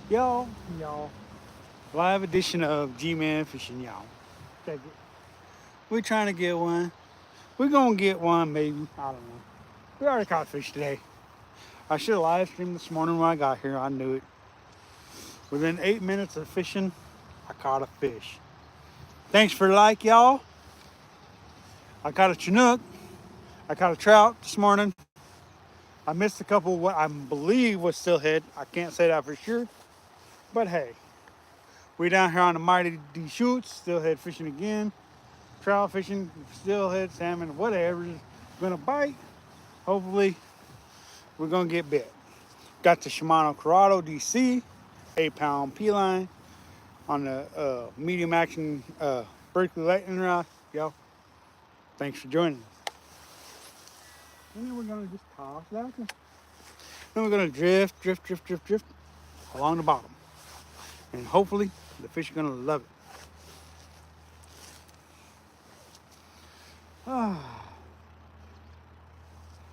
Y'all, live edition of Gman Fishing, y'all. Check it. We're trying to get one. We're gonna get one, maybe. I don't know. We already caught fish today. I should have live streamed this morning when I got here. I knew it. Within 8 minutes of fishing, I caught a fish. Thanks for the like, y'all. I caught a Chinook. I caught a trout this morning. I missed a couple what I believe was steelhead. I can't say that for sure. But hey, we down here on the mighty D Shoots, steelhead fishing again. Trout fishing, steelhead, salmon, whatever's gonna bite. Hopefully, we're gonna get bit. Got the Shimano Corrado DC, 8-pound P line on the medium action Berkeley lightning rod. Yo, thanks for joining us. And then we're gonna just toss that. Then we're gonna drift along the bottom, and hopefully the fish are gonna love it.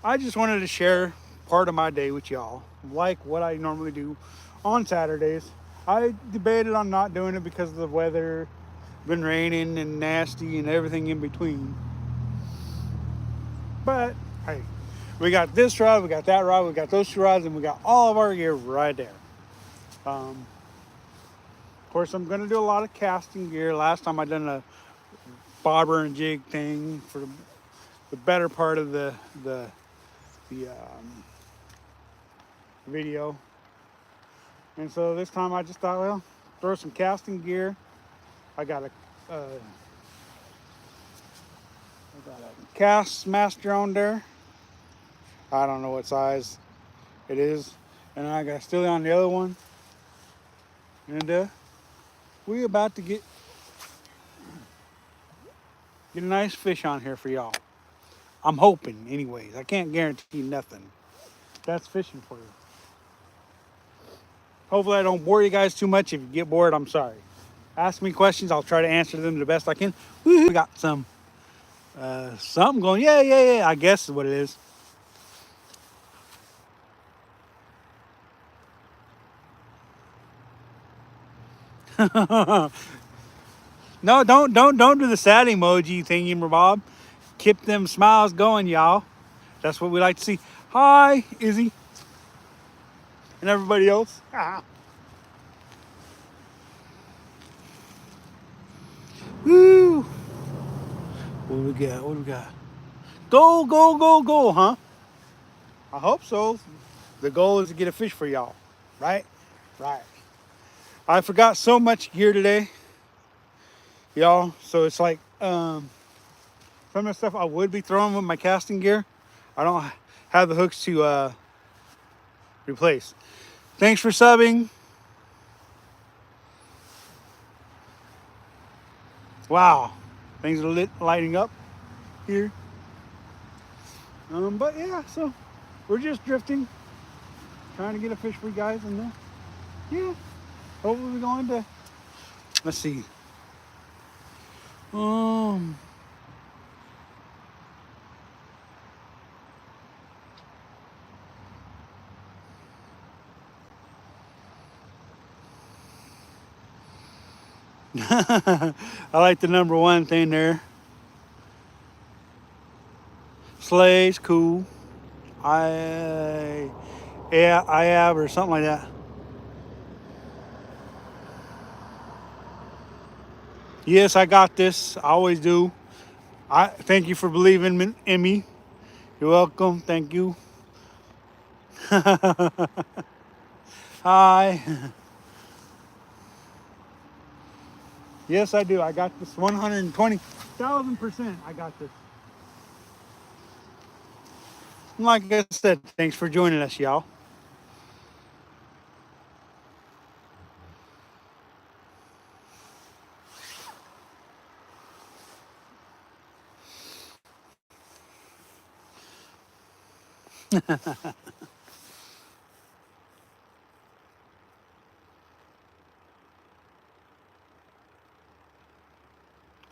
I just wanted to share part of my day with y'all, like what I normally do on Saturdays. I debated on not doing it because of the weather, been raining and nasty and everything in between. But hey, we got this rod, we got that rod, we got those two rods, and we got all of our gear right there. Of course, I'm gonna do a lot of casting gear. Last time I done a bobber and jig thing for the better part of the video, and so this time I just thought, well, throw some casting gear. I got a cast master on there. I don't know what size it is, and I got still on the other one, and we about to get a nice fish on here for y'all. I'm hoping, anyways. I can't guarantee nothing. That's fishing for you. Hopefully, I don't bore you guys too much. If you get bored, I'm sorry. Ask me questions. I'll try to answer them the best I can. We got some something going. Yeah. I guess is what it is. No, don't do the sad emoji thingy, Bob. Keep them smiles going, y'all. That's what we like to see. Hi, Izzy, and everybody else. Woo! What do we got? What do we got? Go, huh? I hope so. The goal is to get a fish for y'all, right? Right. I forgot so much gear today, y'all. So it's like some of the stuff I would be throwing with my casting gear, I don't have the hooks to replace. Thanks for subbing. Wow, things are lighting up here. But yeah, so we're just drifting, trying to get a fish for you guys, and yeah, hopefully we're going to. Let's see. I like the number one thing there. Sleigh's cool. I have or something like that. Yes, I got this. I always do. I thank you for believing in me. You're welcome. Thank you. Hi. Yes, I do. I got this 120,000%. I got this. Like I said, thanks for joining us, y'all.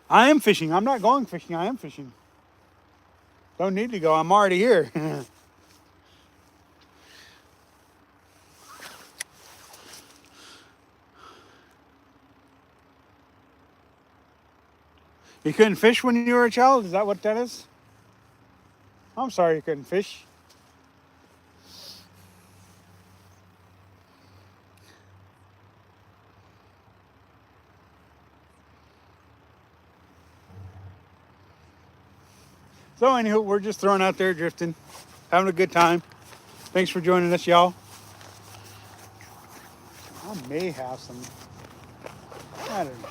I am fishing. I'm not going fishing. I am fishing. Don't need to go. I'm already here. You couldn't fish when you were a child? Is that what that is? I'm sorry you couldn't fish. So anywho, we're just throwing out there drifting, having a good time. Thanks for joining us, y'all. I may have some. I don't know.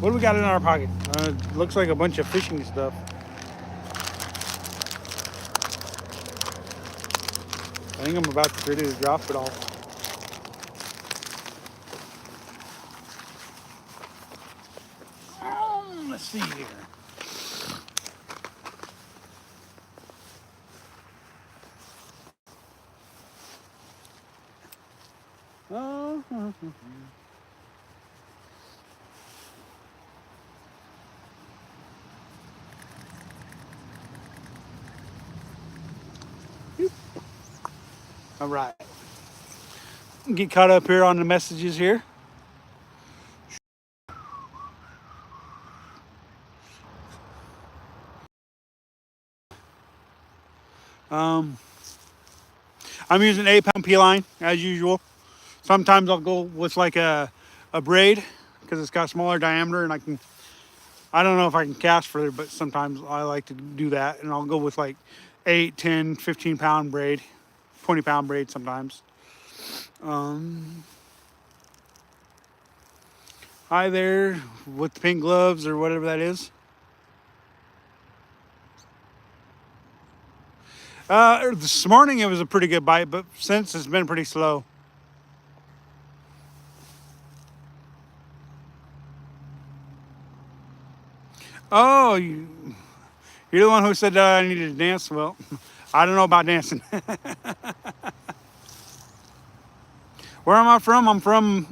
What do we got in our pocket? Looks like a bunch of fishing stuff. I think I'm about to ready to drop it all. Let's see here. Oh, all right. Get caught up here on the messages here. Um, I'm using 8-pound P line as usual. Sometimes I'll go with like a braid because it's got a smaller diameter and I don't know if I can cast further, but sometimes I like to do that. And I'll go with like 8, 10, 15-pound braid, 20-pound braid sometimes. Hi there with the pink gloves or whatever that is. This morning it was a pretty good bite, but since it's been pretty slow. Oh, you're the one who said I needed to dance. Well, I don't know about dancing. Where am I from? I'm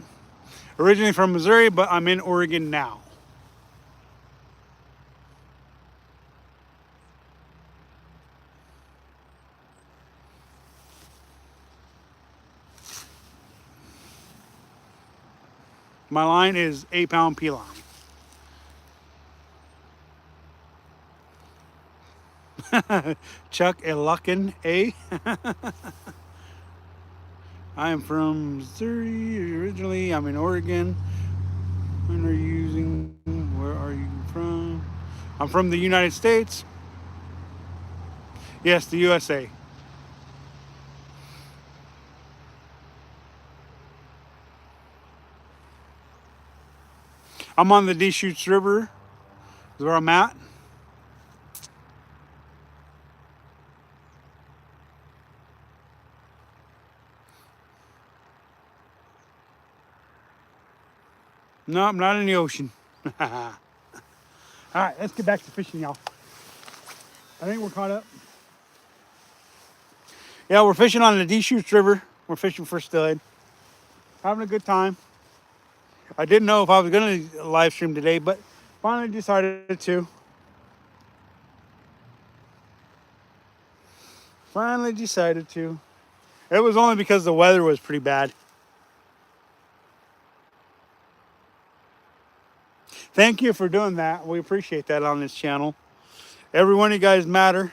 originally from Missouri, but I'm in Oregon now. My line is 8-pound P line. Chuck a Luckin A. I am from Missouri originally. I'm in Oregon. When are you using? Where are you from? I'm from the United States. Yes, the USA. I'm on the Deschutes River. Is where I'm at. No, I'm not in the ocean. All right, let's get back to fishing, y'all. I think we're caught up. Yeah, we're fishing on the Deschutes River. We're fishing for stud. Having a good time. I didn't know if I was going to live stream today, but finally decided to. Finally decided to. It was only because the weather was pretty bad. Thank you for doing that. We appreciate that on this channel. Every one of you guys matter.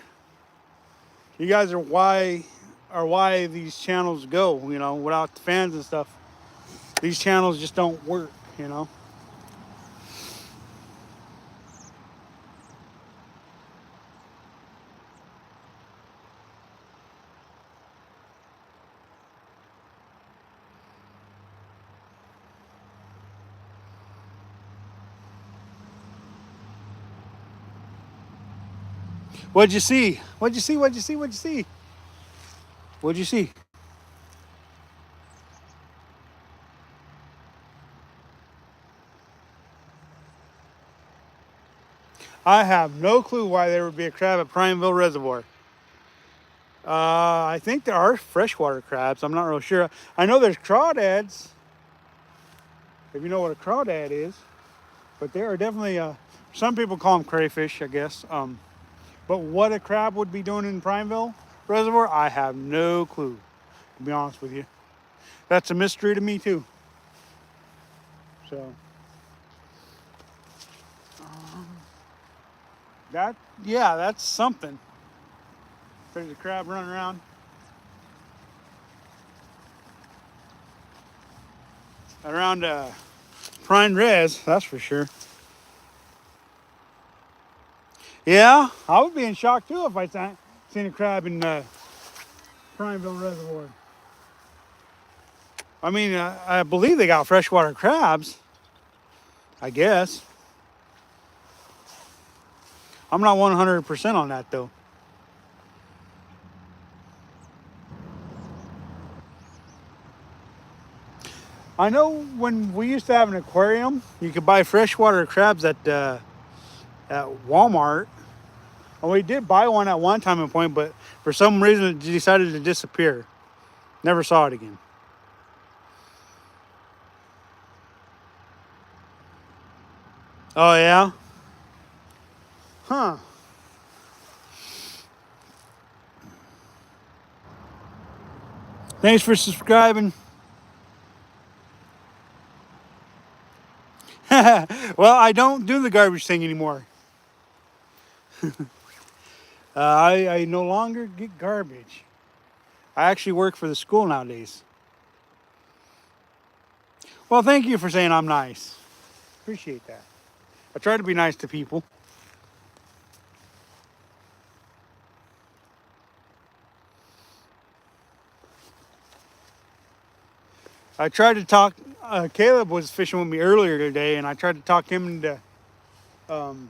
You guys are why these channels go, you know, without the fans and stuff. These channels just don't work, you know. What'd you see? What'd you see? What'd you see? What'd you see? What'd you see? I have no clue why there would be a crab at Prineville Reservoir. I think there are freshwater crabs. I'm not real sure. I know there's crawdads, if you know what a crawdad is. But there are definitely, some people call them crayfish, I guess. But what a crab would be doing in Prineville Reservoir, I have no clue, to be honest with you. That's a mystery to me, too. So, yeah, that's something. There's a crab running around. Around Prime Res, that's for sure. Yeah, I would be in shock too if I seen a crab in Prineville Reservoir. I mean, I believe they got freshwater crabs, I guess. I'm not 100% on that though. I know when we used to have an aquarium, you could buy freshwater crabs at Walmart. And we did buy one at one time and point, but for some reason it decided to disappear. Never saw it again. Oh yeah? Huh. Thanks for subscribing. Well, I don't do the garbage thing anymore. I no longer get garbage. I actually work for the school nowadays. Well, thank you for saying I'm nice. Appreciate that. I try to be nice to people. I tried to talk. Caleb was fishing with me earlier today, and I tried to talk him into um,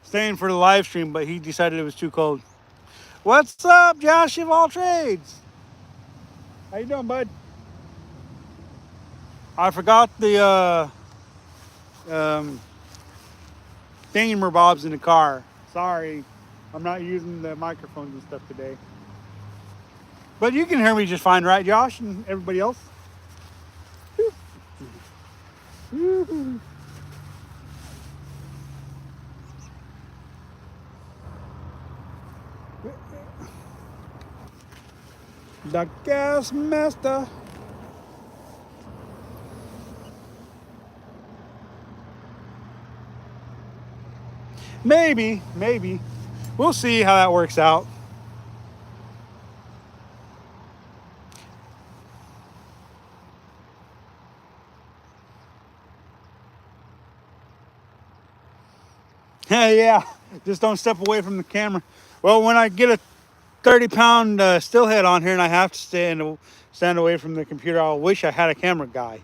staying for the live stream, but he decided it was too cold. What's up, Josh of all trades? How you doing, bud? I forgot the um, thingamabobs in the car. Sorry, I'm not using the microphones and stuff today. But you can hear me just fine, right, Josh, and everybody else? The gas master. Maybe, maybe. We'll see how that works out. Yeah, just don't step away from the camera. Well, when I get a 30-pound stillhead on here and I have to stand away from the computer, I'll wish I had a camera guy.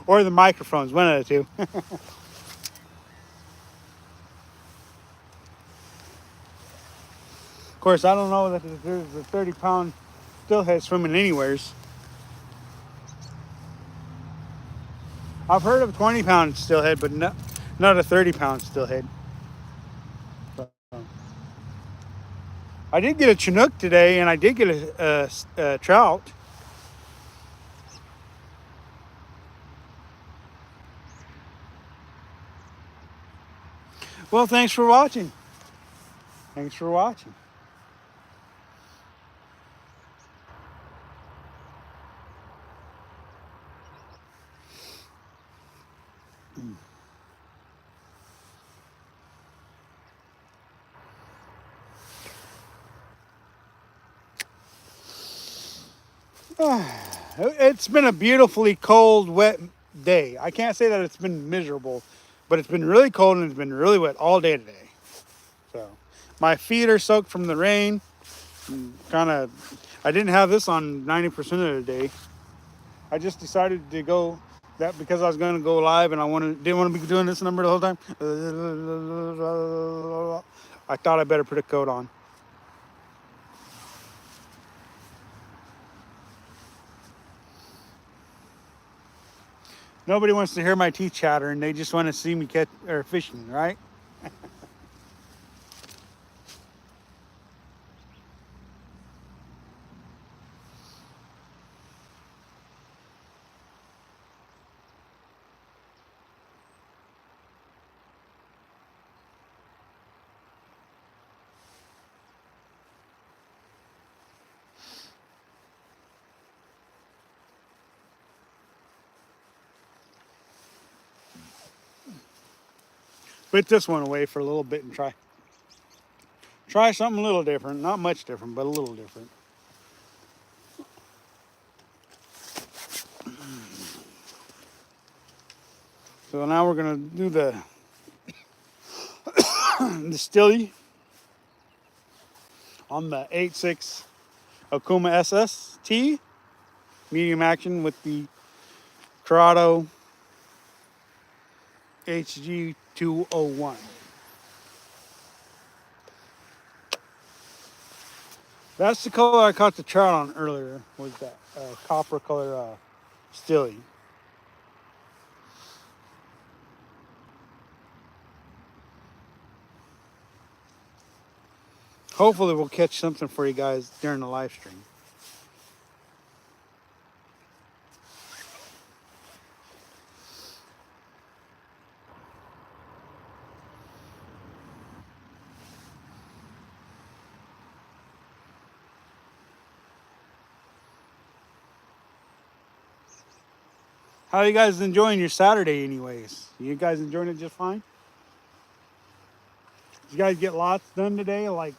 Or the microphones, one of the two. Of course, I don't know that there's a 30-pound stillhead swimming anywheres. I've heard of a 20-pound stillhead, but not a 30-pound stillhead. I did get a Chinook today, and I did get a trout. Well, thanks for watching. Thanks for watching. It's been a beautifully cold, wet day. I can't say that it's been miserable, but it's been really cold and it's been really wet all day today. So my feet are soaked from the rain. I didn't have this on 90% of the day. I just decided to go that because I was going to go live and didn't want to be doing this number the whole time. I thought I better put a coat on. Nobody wants to hear my teeth chatter, and they just want to see me catch or fishing, right? Put this one away for a little bit and try something a little different. Not much different, but a little different. So now we're gonna do the stilly on the 8.6 Okuma SST medium action with the Corrado HG201. That's the color I caught the trout on earlier, was that copper color stilly. Hopefully we'll catch something for you guys during the live stream. How are you guys enjoying your Saturday anyways? You guys enjoying it just fine? Did you guys get lots done today, like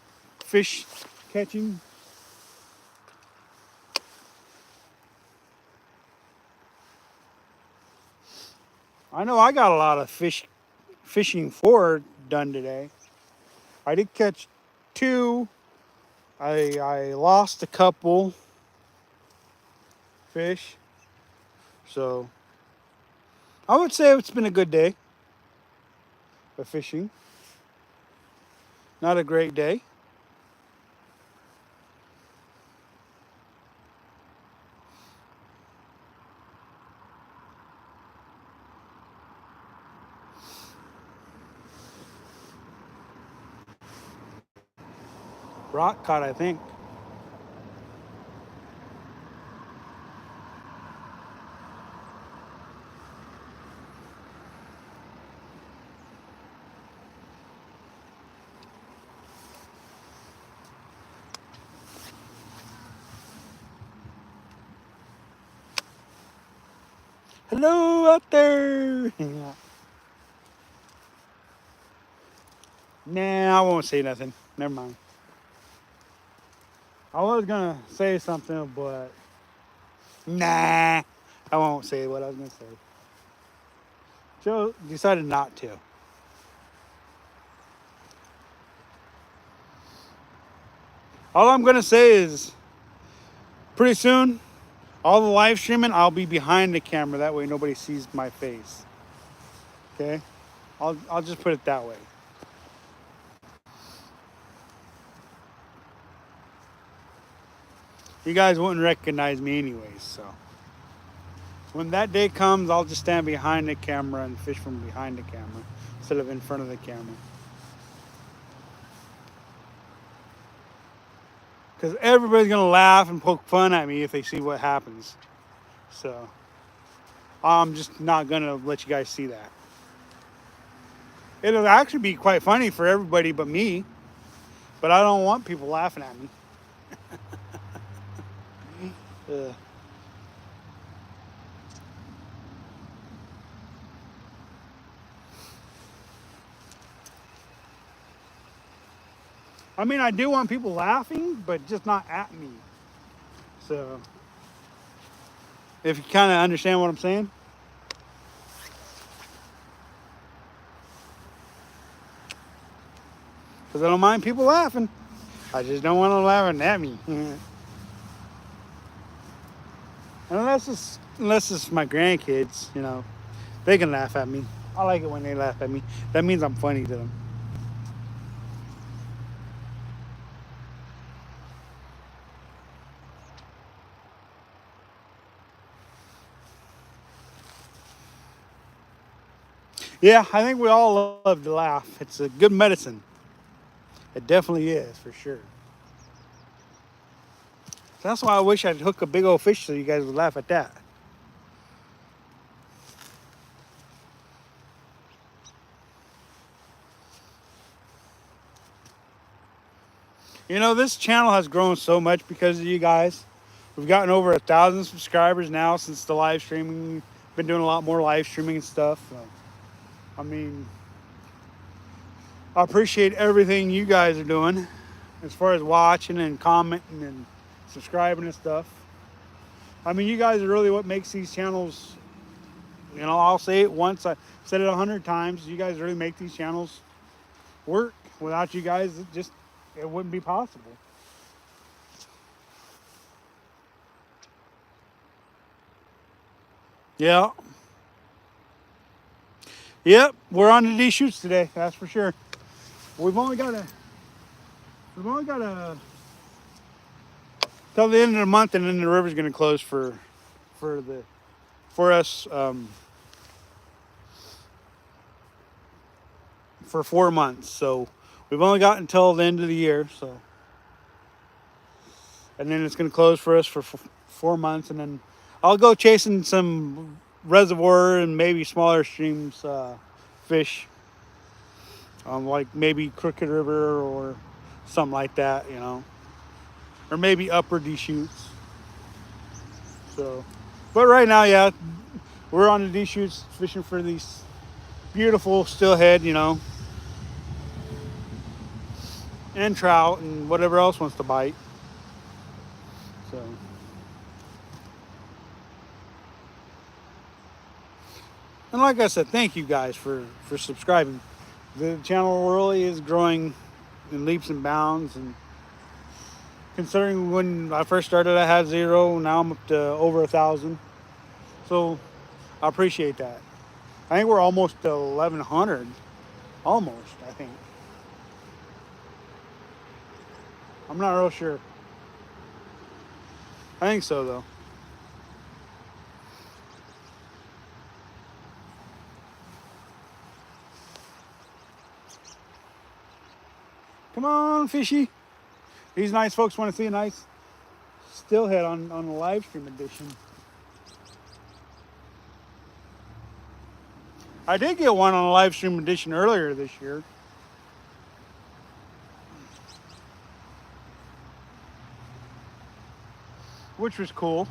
fish catching? I know I got a lot of fishing for done today. I did catch 2. I lost a couple fish. So I would say it's been a good day of fishing. Not a great day. Rock caught, I think. Hello out there. Nah, I won't say nothing. Never mind. I was gonna say something, but nah, I won't say what I was gonna say. Joe decided not to. All I'm gonna say is, pretty soon, all the live streaming, I'll be behind the camera. That way, nobody sees my face. Okay, I'll just put it that way. You guys wouldn't recognize me anyways, so when that day comes, I'll just stand behind the camera and fish from behind the camera instead of in front of the camera. Because everybody's gonna laugh and poke fun at me if they see what happens. So I'm just not gonna let you guys see that. It'll actually be quite funny for everybody but me, but I don't want people laughing at me. I mean, I do want people laughing, but just not at me. So, if you kind of understand what I'm saying. Because I don't mind people laughing. I just don't want them laughing at me. Unless it's my grandkids, you know, they can laugh at me. I like it when they laugh at me. That means I'm funny to them. Yeah, I think we all love to laugh. It's a good medicine. It definitely is, for sure. That's why I wish I'd hook a big old fish so you guys would laugh at that. You know, this channel has grown so much because of you guys. We've gotten over 1,000 subscribers now since the live streaming. Been doing a lot more live streaming and stuff. So, I mean, I appreciate everything you guys are doing as far as watching and commenting and subscribing and stuff. I mean, you guys are really what makes these channels, you know, I'll say it once, I said it 100 times. You guys really make these channels work. Without you guys, it wouldn't be possible. Yeah. Yep, we're on the D shoots today, that's for sure. We've only got a till the end of the month, and then the river's gonna close for the for us for 4 months. So we've only got until the end of the year. So, and then it's gonna close for us for 4 months, and then I'll go chasing some reservoir and maybe smaller streams fish, like maybe Crooked River or something like that, you know, or maybe upper D shoots. So, but right now, yeah, we're on the D shoots fishing for these beautiful steelhead, you know, and trout and whatever else wants to bite. So, and like I said, thank you guys for subscribing. The channel really is growing in leaps and bounds, and considering when I first started, I had 0. Now I'm up to over 1,000. So I appreciate that. I think we're almost to 1,100. Almost, I think. I'm not real sure. I think so, though. Come on, fishy. These nice folks want to see a nice steelhead on the live stream edition. I did get one on a live stream edition earlier this year. Which was cool.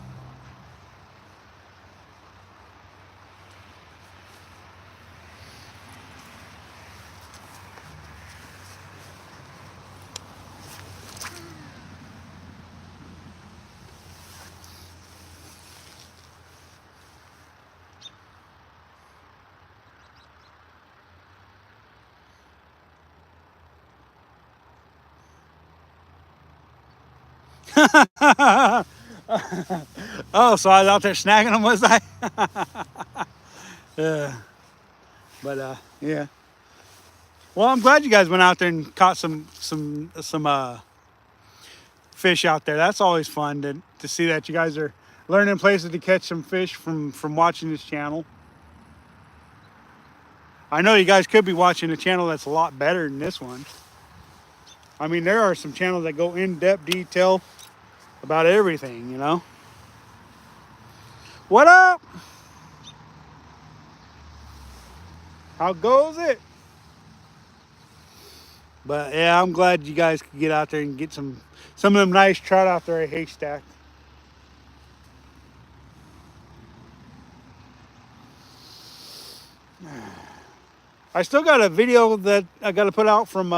Oh, so I was out there snagging them, was I? Yeah. But yeah. Well, I'm glad you guys went out there and caught some fish out there. That's always fun to see that you guys are learning places to catch some fish from watching this channel. I know you guys could be watching a channel that's a lot better than this one. I mean, there are some channels that go in-depth detail about everything, you know. What up? How goes it? But yeah, I'm glad you guys could get out there and get some of them nice trout out there at Haystack. I still got a video that I got to put out from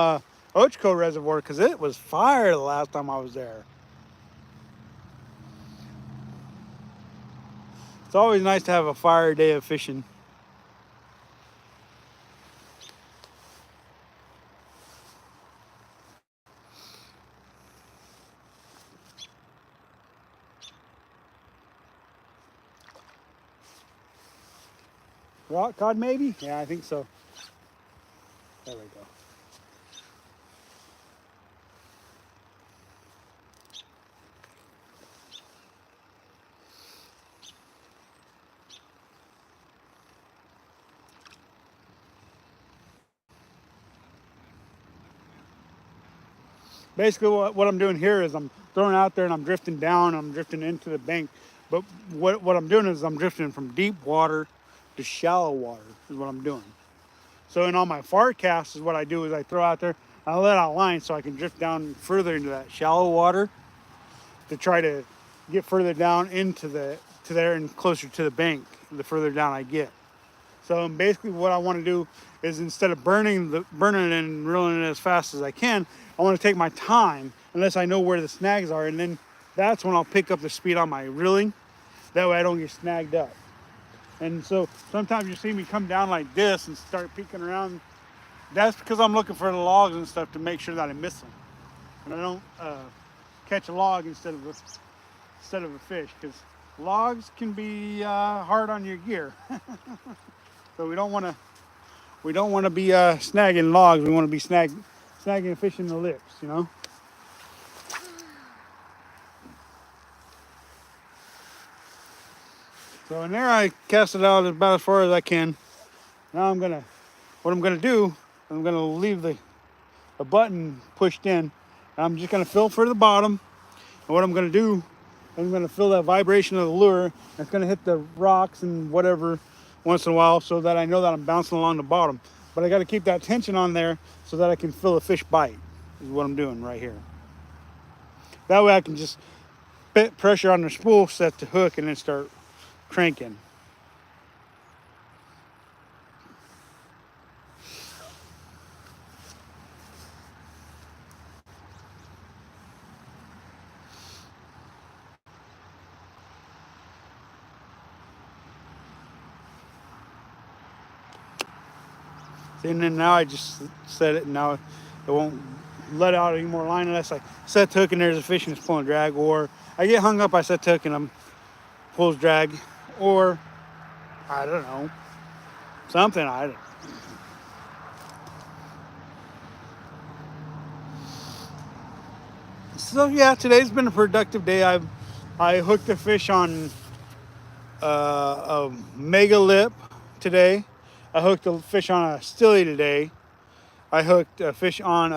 Ochco Reservoir because it was fire the last time I was there. It's always nice to have a fire day of fishing. Rock cod maybe? Yeah, I think so. There we go. Basically, what I'm doing here is I'm throwing out there and I'm drifting down. I'm drifting into the bank. But what I'm doing is I'm drifting from deep water to shallow water is what I'm doing. So in all my far casts is what I do is I throw out there, I let out line so I can drift down further into that shallow water to try to get further down into to there and closer to the bank the further down I get. So basically what I want to do is instead of burning it and reeling it as fast as I can, I want to take my time unless I know where the snags are, and then that's when I'll pick up the speed on my reeling. That way I don't get snagged up. And so sometimes you see me come down like this and start peeking around. That's because I'm looking for the logs and stuff to make sure that I miss them. And I don't catch a log instead of a fish, because logs can be hard on your gear. So we don't want to be snagging logs. We want to be snagging fish in the lips, you know. So in there I cast it out about as far as I can. Now what I'm gonna do, I'm gonna leave the button pushed in. And I'm just gonna fill for the bottom. And what I'm gonna do, I'm gonna feel that vibration of the lure. It's gonna hit the rocks and whatever once in a while so that I know that I'm bouncing along the bottom. But I gotta keep that tension on there so that I can feel the fish bite, is what I'm doing right here. That way I can just put pressure on the spool, set the hook, and then start cranking. And then now I just set it, and now it won't let out any more line unless I set the hook and there's a fish and it's pulling drag, or I get hung up, I set the hook and I'm pulls drag, or I don't know, something, I don't know. So yeah, today's been a productive day. I hooked a fish on a mega lip today. I hooked a fish on a stilly today. I hooked a fish on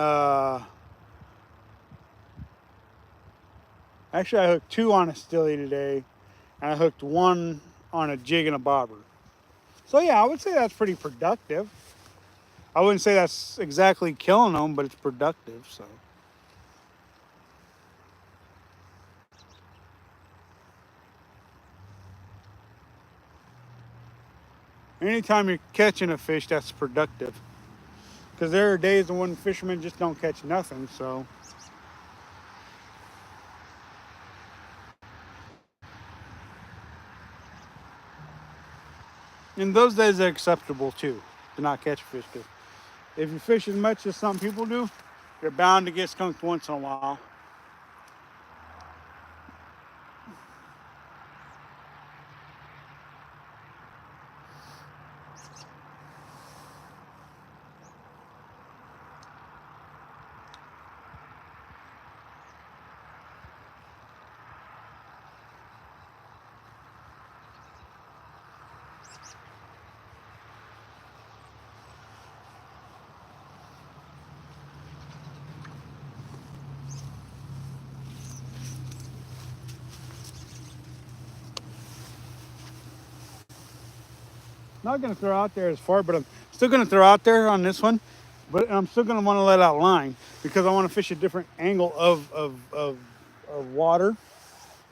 actually I hooked two on a stilly today, and I hooked one on a jig and a bobber. So yeah, I would say that's pretty productive. I wouldn't say that's exactly killing them, but it's productive. So anytime you're catching a fish, that's productive. Because there are days when fishermen just don't catch nothing. So in those days, they're acceptable too to not catch a fish. Because if you fish as much as some people do, you're bound to get skunked once in a while. Not going to throw out there as far, but I'm still going to throw out there on this one. But I'm still going to want to let out line because I want to fish a different angle of water.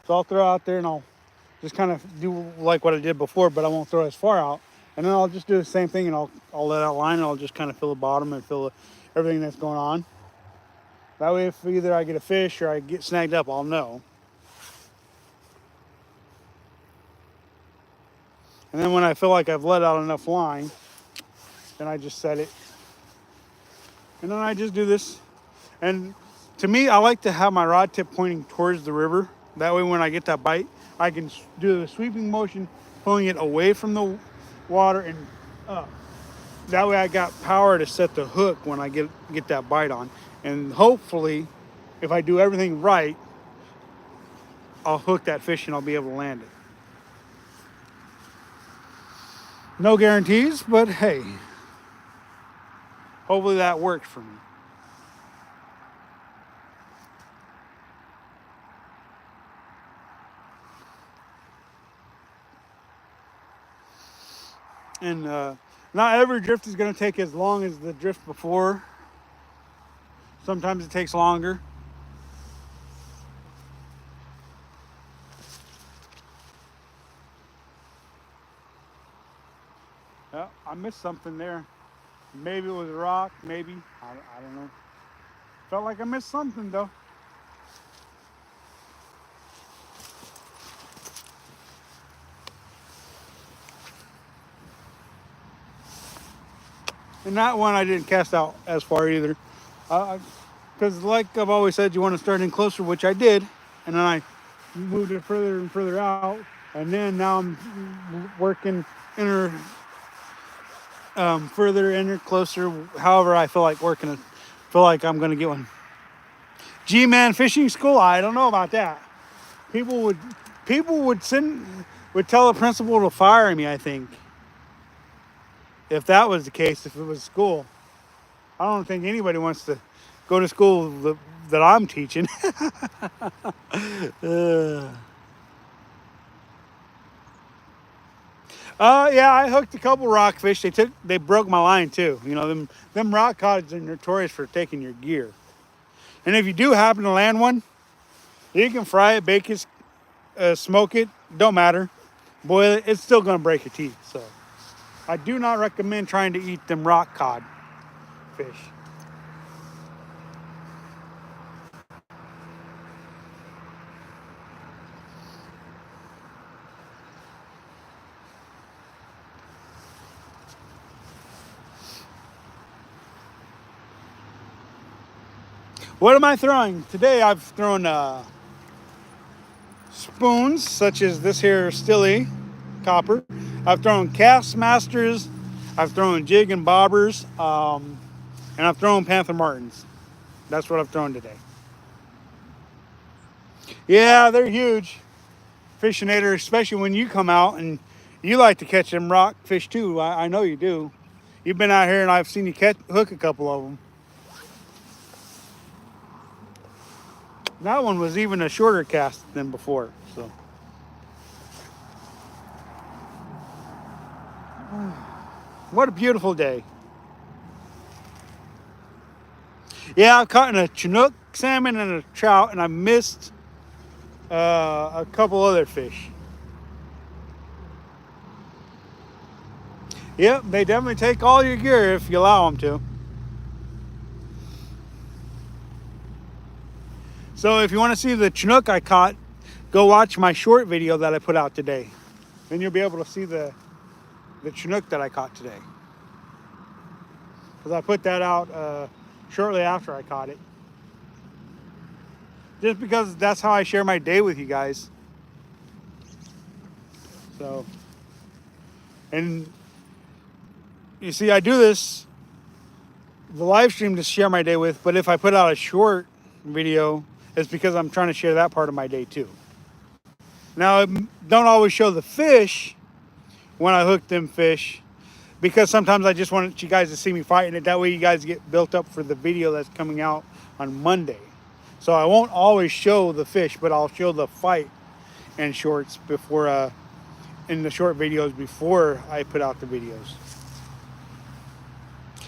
So I'll throw out there and I'll just kind of do like what I did before, but I won't throw as far out. And then I'll just do the same thing, and I'll let out line, and I'll just kind of fill the bottom and fill everything that's going on. That way, if either I get a fish or I get snagged up, I'll know. And then when I feel like I've let out enough line, then I just set it. And then I just do this. And to me, I like to have my rod tip pointing towards the river. That way when I get that bite, I can do the sweeping motion, pulling it away from the water and up. That way I got power to set the hook when I get that bite on. And hopefully, if I do everything right, I'll hook that fish and I'll be able to land it. No guarantees, but hey, hopefully that works for me. And not every drift is going to take as long as the drift before. Sometimes it takes longer. Yeah, I missed something there. Maybe it was a rock, maybe. I don't know. Felt like I missed something though. And that one I didn't cast out as far either. Because like I've always said, you want to start in closer, which I did. And then I moved it further and further out. And then now I'm working inner, further, inner, closer, however I feel like working it. Feel like I'm going to get one. Gman Fishing School, I don't know about that. People would would tell the principal to fire me, I think. If that was the case, if it was school. I don't think anybody wants to go to school that I'm teaching. Yeah, I hooked a couple rockfish. They broke my line too. You know, them rock cods are notorious for taking your gear. And if you do happen to land one, you can fry it, bake it, smoke it. Don't matter. Boil it. It's still gonna break your teeth. So I do not recommend trying to eat them rock cod fish. What am I throwing? Today I've thrown spoons, such as this here Stilly copper. I've thrown Cast Masters. I've thrown jig and bobbers. And I've thrown Panther Martins. That's what I've thrown today. Yeah, they're huge. Fishinator, especially when you come out and you like to catch them rock fish too. I know you do. You've been out here and I've seen you hook a couple of them. That one was even a shorter cast than before. So, what a beautiful day. Yeah, I've caught a Chinook salmon and a trout, and I missed a couple other fish. Yep, they definitely take all your gear if you allow them to. So if you want to see the Chinook I caught, go watch my short video that I put out today. Then you'll be able to see the Chinook that I caught today. Because I put that out shortly after I caught it. Just because that's how I share my day with you guys. So, and you see, I do this, the live stream to share my day with, but if I put out a short video, it's because I'm trying to share that part of my day too. Now, I don't always show the fish when I hook them fish, because sometimes I just want you guys to see me fighting it. That way you guys get built up for the video that's coming out on Monday. So I won't always show the fish, but I'll show the fight in shorts before, in the short videos before I put out the videos.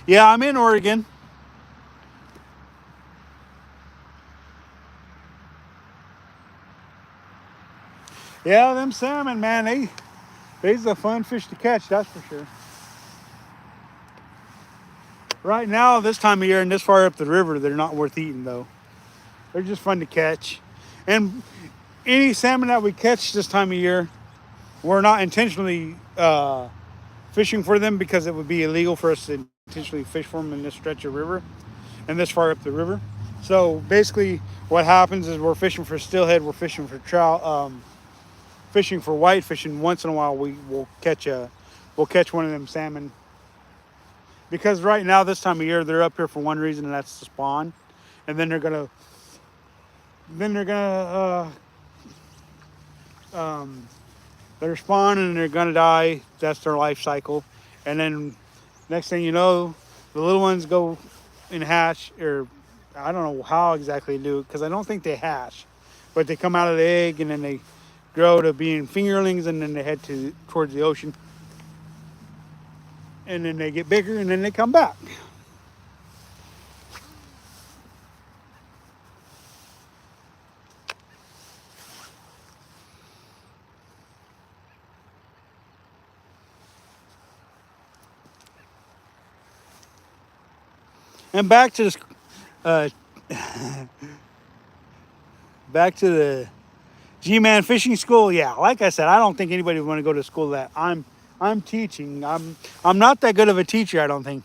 Yeah, I'm in Oregon. Yeah, them salmon, man, they's a fun fish to catch, that's for sure. Right now, this time of year and this far up the river, they're not worth eating though. They're just fun to catch. And any salmon that we catch this time of year, we're not intentionally fishing for them because it would be illegal for us to intentionally fish for them in this stretch of river and this far up the river. So basically what happens is we're fishing for steelhead, we're fishing for trout, fishing for whitefish, and once in a while we'll catch one of them salmon. Because right now, this time of year, they're up here for one reason, and that's to spawn. And then they're gonna they're spawning and they're gonna die. That's their life cycle. And then next thing you know, the little ones go and hatch, or I don't know how exactly they do it, because I don't think they hatch, but they come out of the egg and then they grow to being fingerlings, and then they head towards the ocean. and then they get bigger, and then they come back. And back to this, uh, back to the Gman Fishing School. Yeah, like I said, I don't think anybody would want to go to school that I'm teaching. I'm not that good of a teacher, I don't think.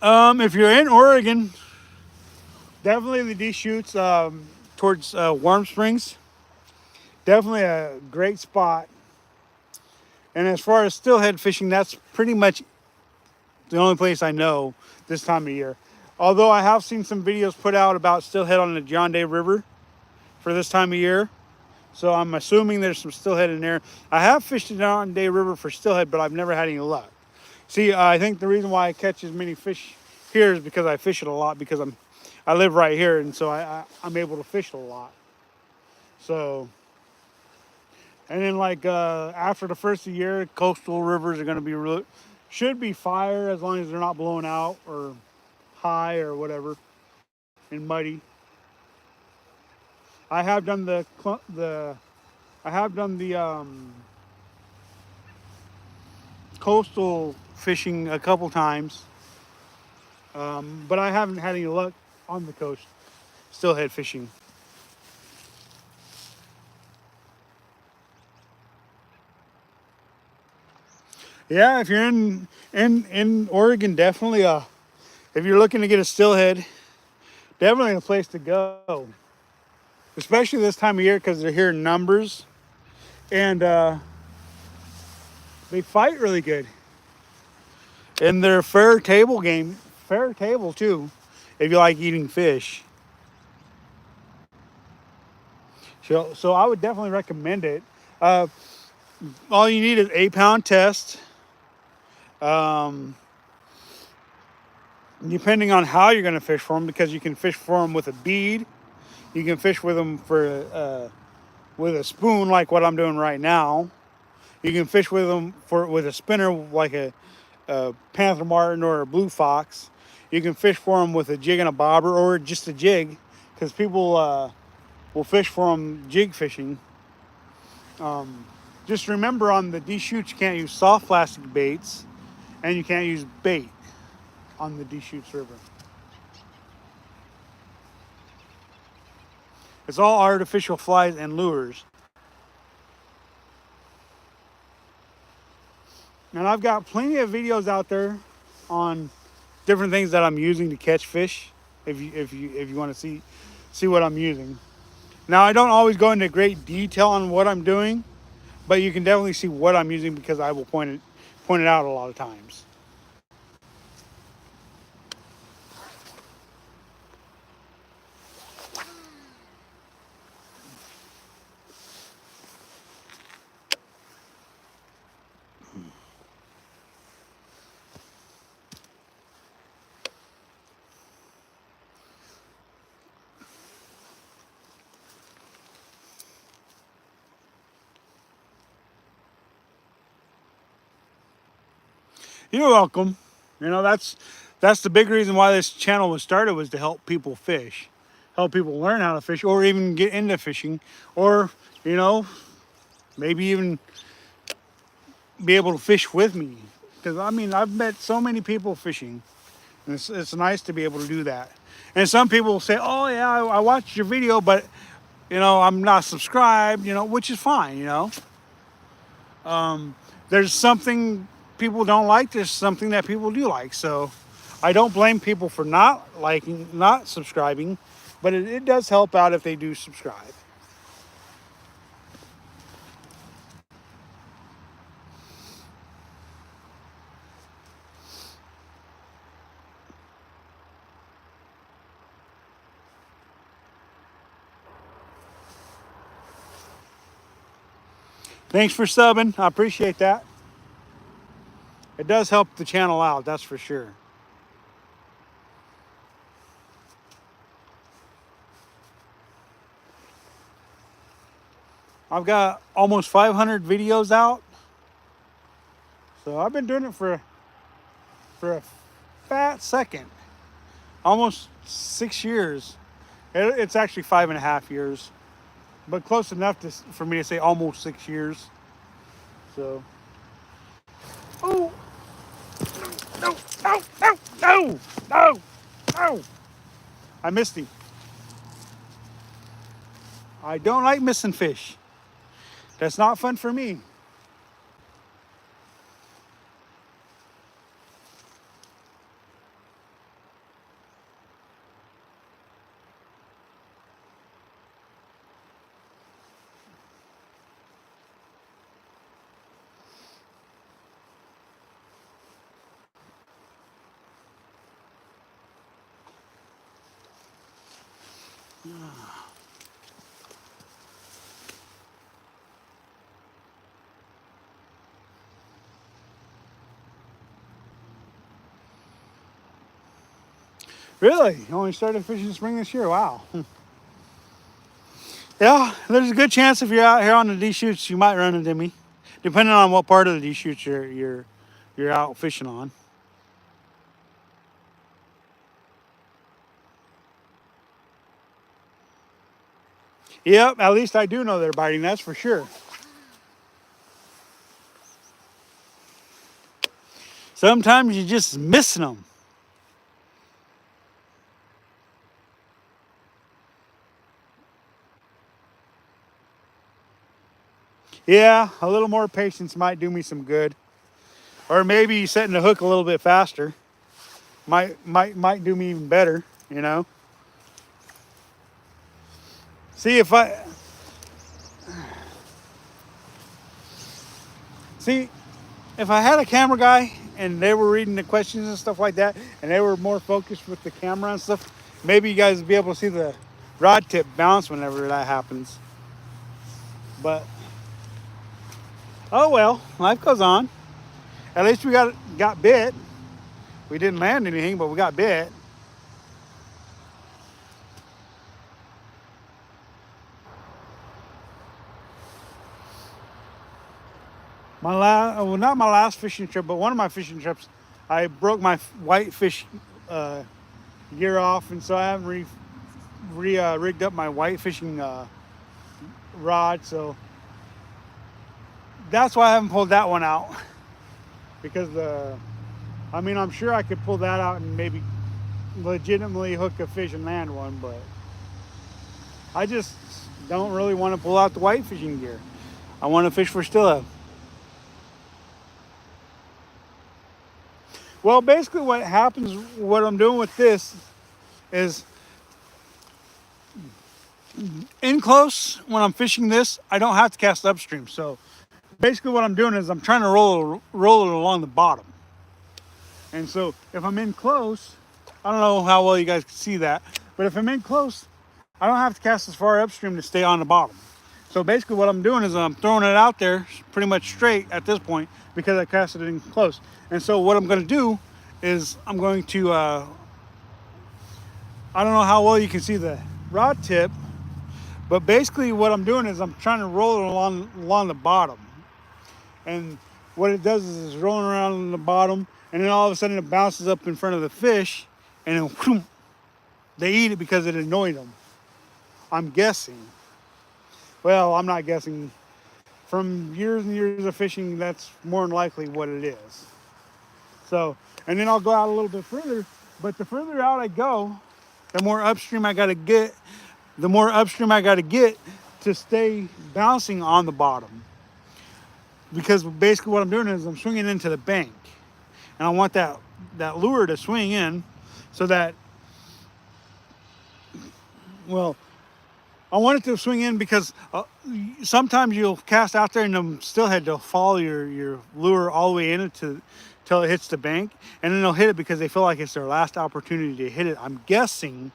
If you're in Oregon, definitely the Deschutes towards Warm Springs. Definitely a great spot. And as far as steelhead fishing, that's pretty much the only place I know this time of year. Although I have seen some videos put out about steelhead on the John Day River for this time of year. So I'm assuming there's some steelhead in there. I have fished the John Day River for steelhead, but I've never had any luck. See, I think the reason why I catch as many fish here is because I fish it a lot because I live right here, and so I'm able to fish it a lot. So, and then like after the first of the year, coastal rivers are going to be should be fire as long as they're not blowing out or high or whatever and muddy. I have done the coastal fishing a couple times, but I haven't had any luck on the coast steelhead fishing. Yeah, if you're in Oregon, definitely if you're looking to get a steelhead, definitely a place to go, especially this time of year because they're here in numbers and they fight really good. And they're fair table too, if you like eating fish. So I would definitely recommend it. Uh, all you need is 8 pound test. Um, Depending on how you're going to fish for them, because you can fish for them with a bead, you can fish with them with a spoon like what I'm doing right now. You can fish with them with a spinner like a panther martin or a blue fox. You can fish for them with a jig and a bobber or just a jig, because people will fish for them jig fishing. Just remember on the Deschutes you can't use soft plastic baits and you can't use bait on the Deschutes River. It's all artificial flies and lures. And I've got plenty of videos out there on different things that I'm using to catch fish. If you want to see what I'm using. Now I don't always go into great detail on what I'm doing, but you can definitely see what I'm using because I will point it out a lot of times. You're welcome. You know, that's the big reason why this channel was started, was to help people fish, help people learn how to fish, or even get into fishing, or you know, maybe even be able to fish with me. Because I mean, I've met so many people fishing, and it's nice to be able to do that. And some people will say, "Oh yeah, I watched your video, but you know, I'm not subscribed." You know, which is fine. You know, there's something people don't like. There's something that people do like. So I don't blame people for not liking, not subscribing, but it does help out if they do subscribe. Thanks for subbing. I appreciate that. It does help the channel out, that's for sure. I've got almost 500 videos out. So I've been doing it for a fat second. Almost 6 years. It's actually 5.5 years. But close enough for me to say almost 6 years. So. Oh! No! No! No! No! No! No! I missed him. I don't like missing fish. That's not fun for me. Really? You only started fishing spring this year? Wow. Yeah, there's a good chance if you're out here on the D-shoots, you might run into me, depending on what part of the D-shoots you're out fishing on. Yep, at least I do know they're biting, that's for sure. Sometimes you're just missing them. Yeah, a little more patience might do me some good. Or maybe setting the hook a little bit faster might do me even better, you know. See if I had a camera guy and they were reading the questions and stuff like that, and they were more focused with the camera and stuff, maybe you guys would be able to see the rod tip bounce whenever that happens. But oh well, life goes on. At least we got bit. We didn't land anything, but we got bit. Not my last fishing trip, but one of my fishing trips, I broke my white fish gear off, and so I haven't rigged up my white fishing rod. So that's why I haven't pulled that one out, because I'm sure I could pull that out and maybe legitimately hook a fish and land one, but I just don't really want to pull out the white fishing gear. I want to fish for steelhead. Well, basically what happens, what I'm doing with this is in close, when I'm fishing this, I don't have to cast upstream. So basically what I'm doing is I'm trying to roll it along the bottom. And so if I'm in close, I don't know how well you guys can see that, but if I'm in close, I don't have to cast as far upstream to stay on the bottom. So basically what I'm doing is I'm throwing it out there pretty much straight at this point because I casted it in close. And so what I'm going to do is I'm going to, I don't know how well you can see the rod tip, but basically what I'm doing is I'm trying to roll it along the bottom. And what it does is it's rolling around on the bottom, and then all of a sudden it bounces up in front of the fish, and then whoom, they eat it because it annoyed them. I'm guessing. Well, I'm not guessing. From years and years of fishing, that's more than likely what it is. So, and then I'll go out a little bit further, but the further out I go, the more upstream I got to get to stay bouncing on the bottom. Because basically what I'm doing is I'm swinging into the bank, and I want that lure to swing in so that, well, I want it to swing in because sometimes you'll cast out there and the steelhead will follow your lure all the way in until it hits the bank, and then they'll hit it because they feel like it's their last opportunity to hit it, I'm guessing.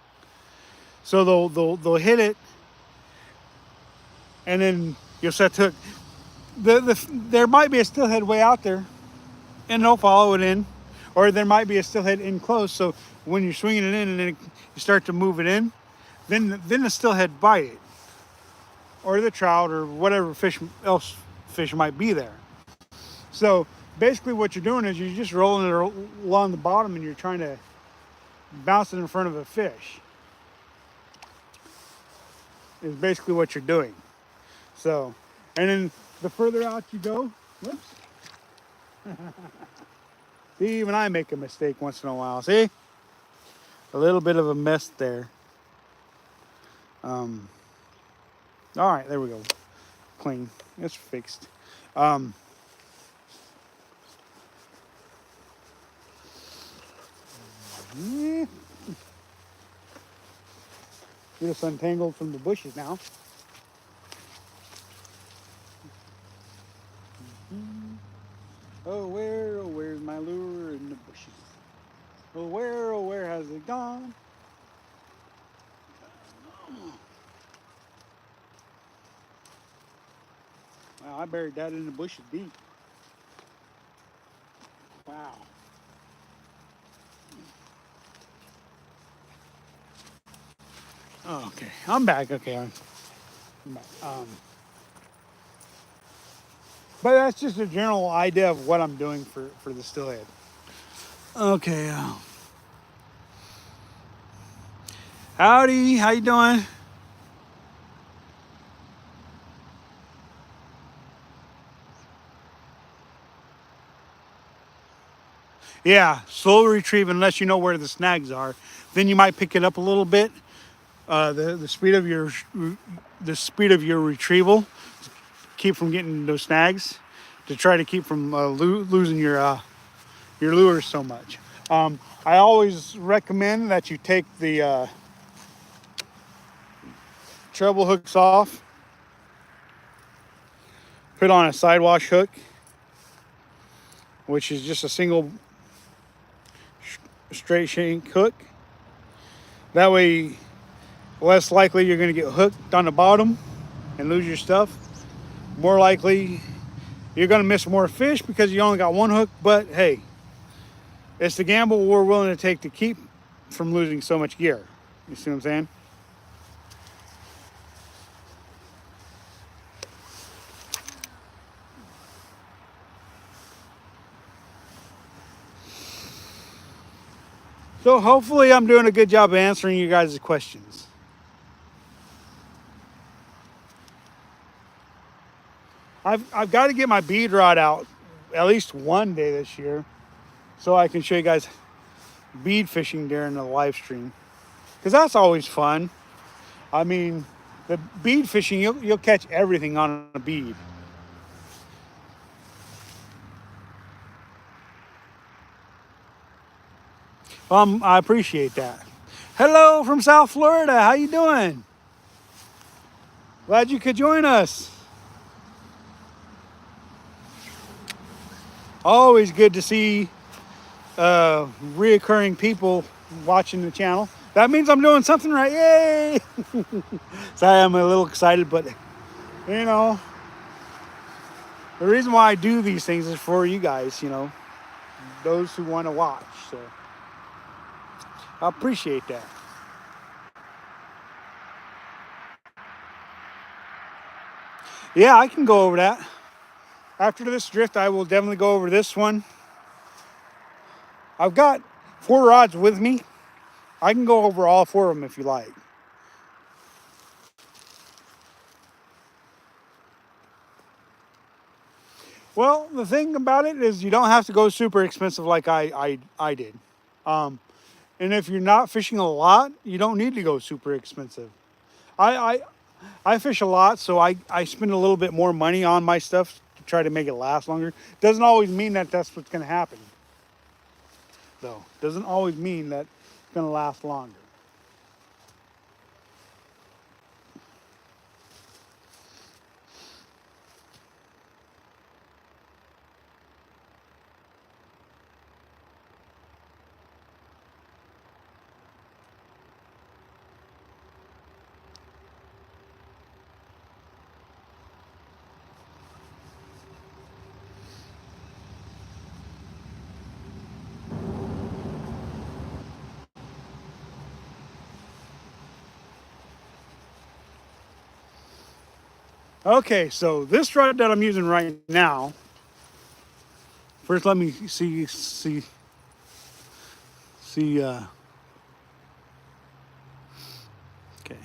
So they'll hit it, and then you'll set the hook. There might be a steelhead way out there, and they'll follow it in, or there might be a steelhead in close. So when you're swinging it in and then you start to move it in, then the steelhead bite it. or the trout or whatever fish might be there. So basically what you're doing is you're just rolling it along the bottom and you're trying to bounce it in front of a fish is basically what you're doing. So, and then the further out you go, whoops. See, even I make a mistake once in a while. See? A little bit of a mess there. All right, there we go. Clean. It's fixed. Um, yeah. Get us untangled from the bushes now. Oh, where's my lure in the bushes? Oh, where has it gone? Wow, I buried that in the bushes deep. Wow. Oh, okay, I'm back. Okay, I'm back. But that's just a general idea of what I'm doing for the stillhead. Okay. Howdy, how you doing? Yeah, slow retrieve unless you know where the snags are. Then you might pick it up a little bit. The speed of your retrieval, keep from getting those snags, to try to keep from losing your lures so much. I always recommend that you take the treble hooks off, put on a sidewash hook, which is just a single straight shank hook. That way, less likely you're going to get hooked on the bottom and lose your stuff. More likely, you're going to miss more fish because you only got one hook, but hey, it's the gamble we're willing to take to keep from losing so much gear. You see what I'm saying? So hopefully I'm doing a good job of answering you guys' questions. I've got to get my bead rod out at least one day this year so I can show you guys bead fishing during the live stream, because that's always fun. I mean, the bead fishing, you'll catch everything on a bead. I appreciate that. Hello from South Florida. How you doing? Glad you could join us. Always good to see reoccurring people watching the channel. That means I'm doing something right. Yay! Sorry, I'm a little excited, but you know, the reason why I do these things is for you guys, those who want to watch. So I appreciate that. Yeah, I can go over that. After this drift, I will definitely go over this one. I've got 4 rods with me. I can go over all 4 of them if you like. Well, the thing about it is you don't have to go super expensive like I did. And if you're not fishing a lot, you don't need to go super expensive. I, I fish a lot, so I spend a little bit more money on my stuff to try to make it last longer. Doesn't always mean that that's what's going to happen, though. Doesn't always mean that it's going to last longer. Okay, so this rod that I'm using right now, first let me see, okay.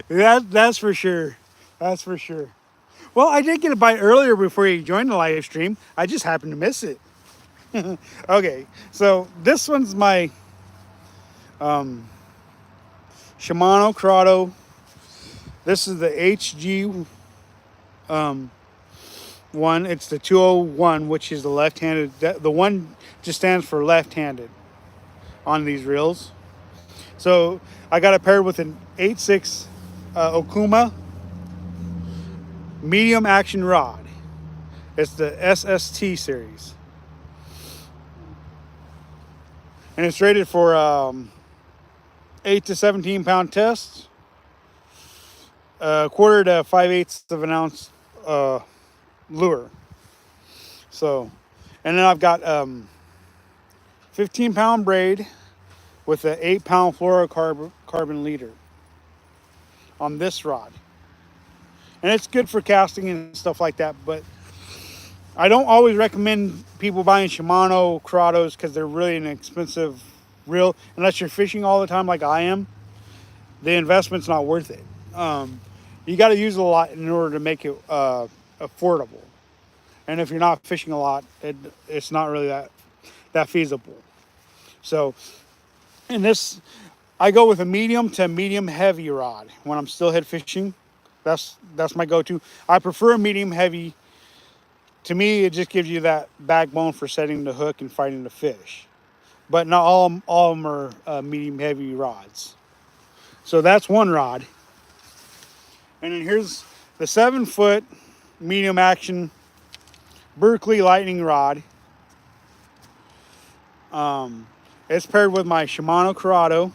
Yeah, that's for sure. That's for sure. Well, I did get a bite earlier before you joined the live stream. I just happened to miss it. Okay, so this one's my Shimano Corrado. This is the HG one. It's the 201, which is the left-handed. The one just stands for left-handed on these reels. So I got it paired with an 8.6 Okuma medium action rod. It's the SST series, and it's rated for 8 to 17 pound tests, quarter to 5/8 of an ounce lure. So, and then I've got 15-pound braid with an 8-pound fluorocarbon leader on this rod. And it's good for casting and stuff like that, but I don't always recommend people buying Shimano Corrados because they're really an expensive reel. Unless you're fishing all the time like I am, the investment's not worth it. You got to use it a lot in order to make it affordable. And if you're not fishing a lot, it's not really that feasible. So, in this, I go with a medium to medium heavy rod when I'm still head fishing. That's my go-to. I prefer a medium heavy. To me, it just gives you that backbone for setting the hook and fighting the fish. But not all of them are medium heavy rods. So that's one rod. And then here's the 7-foot medium action Berkeley lightning rod. It's paired with my Shimano Corrado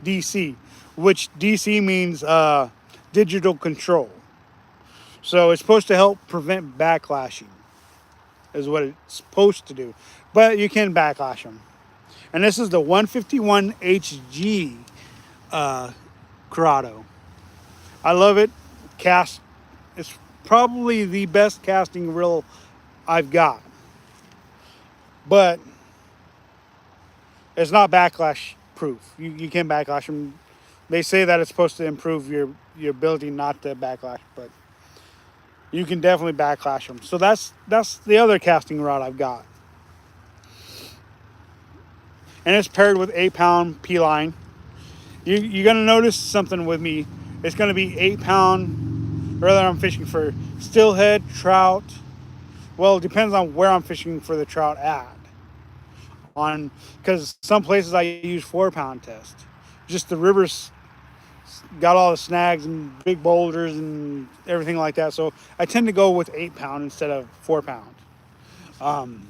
DC, which DC means digital control. So it's supposed to help prevent backlashing, is what it's supposed to do. But you can backlash them. And this is the 151 HG Corrado. I love it. It's probably the best casting reel I've got. But it's not backlash proof. You can backlash them. They say that it's supposed to improve your ability not to backlash, but you can definitely backlash them. So that's the other casting rod I've got. And it's paired with 8-pound P-line. You're going to notice something with me. It's going to be 8-pound, rather I'm fishing for steelhead, trout. Well, it depends on where I'm fishing for the trout at. Because some places I use 4-pound test. Just the rivers got all the snags and big boulders and everything like that. So I tend to go with 8-pound instead of 4-pound. And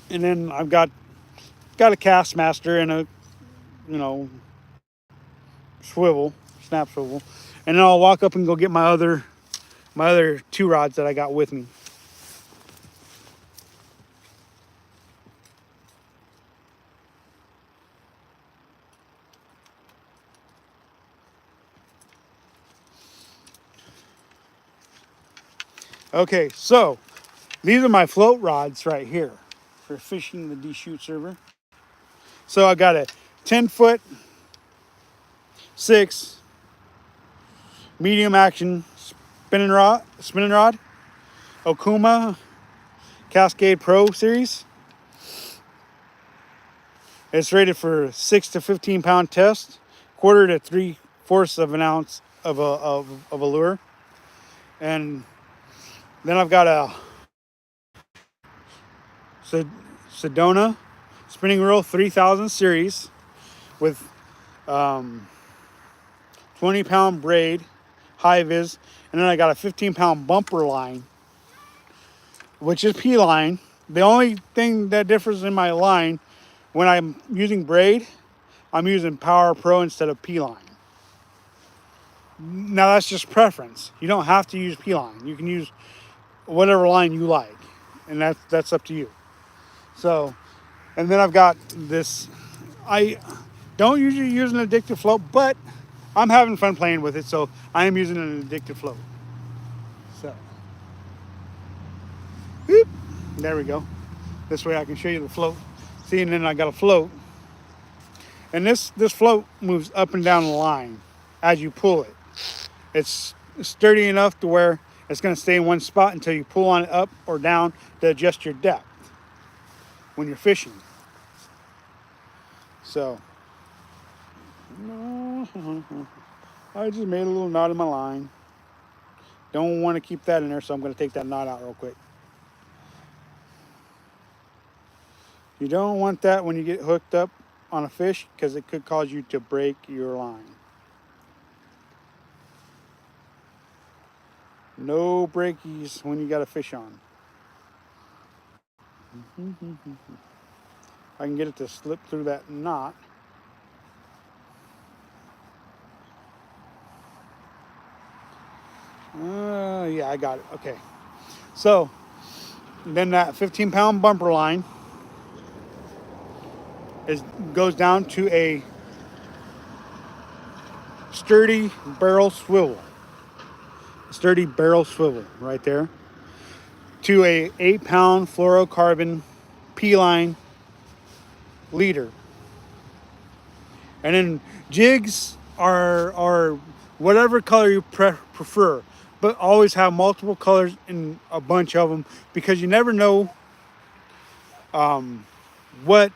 then I've got a Castmaster and a snap swivel, and then I'll walk up and go get my other 2 rods that I got with me. Okay, so these are my float rods right here for fishing the D-Shoot server. So I got a 10-foot 6 medium action spinning rod, Okuma Cascade Pro series. It's rated for 6 to 15 pound test, quarter to 3/4 of an ounce of a lure. And then I've got a Sedona spinning reel 3000 series with 20-pound braid, high vis, and then I got a 15-pound bumper line, which is P line. The only thing that differs in my line, when I'm using braid, I'm using Power Pro instead of P line. Now that's just preference. You don't have to use P line. You can use whatever line you like, and that's up to you. So And then I've got this. I don't usually use an addictive float, but I'm having fun playing with it, so I am using an addictive float. So, whoop, there we go. This way I can show you the float. See, and then I got a float. And this float moves up and down the line as you pull it. It's sturdy enough to where it's going to stay in one spot until you pull on it up or down to adjust your depth when you're fishing. So, I just made a little knot in my line. Don't want to keep that in there, so I'm going to take that knot out real quick. You don't want that when you get hooked up on a fish because it could cause you to break your line. No breakies when you got a fish on. I can get it to slip through that knot. Yeah, I got it. Okay. So, then that 15-pound bumper line goes down to a sturdy barrel swivel. Sturdy barrel swivel right there. To a 8-pound fluorocarbon P-line leader. And then jigs are whatever color you prefer, but always have multiple colors in a bunch of them because you never know what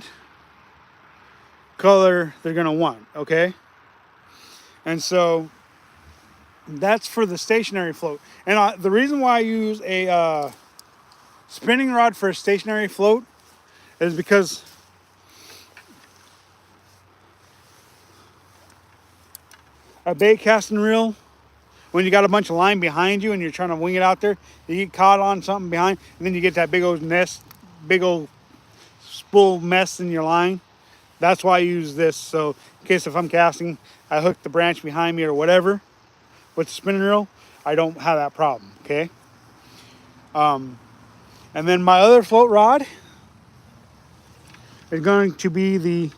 color they're gonna want. Okay, and so that's for the stationary float. And the reason why I use a spinning rod for a stationary float is because a bait casting reel, when you got a bunch of line behind you and you're trying to wing it out there, you get caught on something behind, and then you get that big old spool mess in your line. That's why I use this. So in case if I'm casting, I hook the branch behind me or whatever with the spinning reel, I don't have that problem. Okay. And then my other float rod is going to be the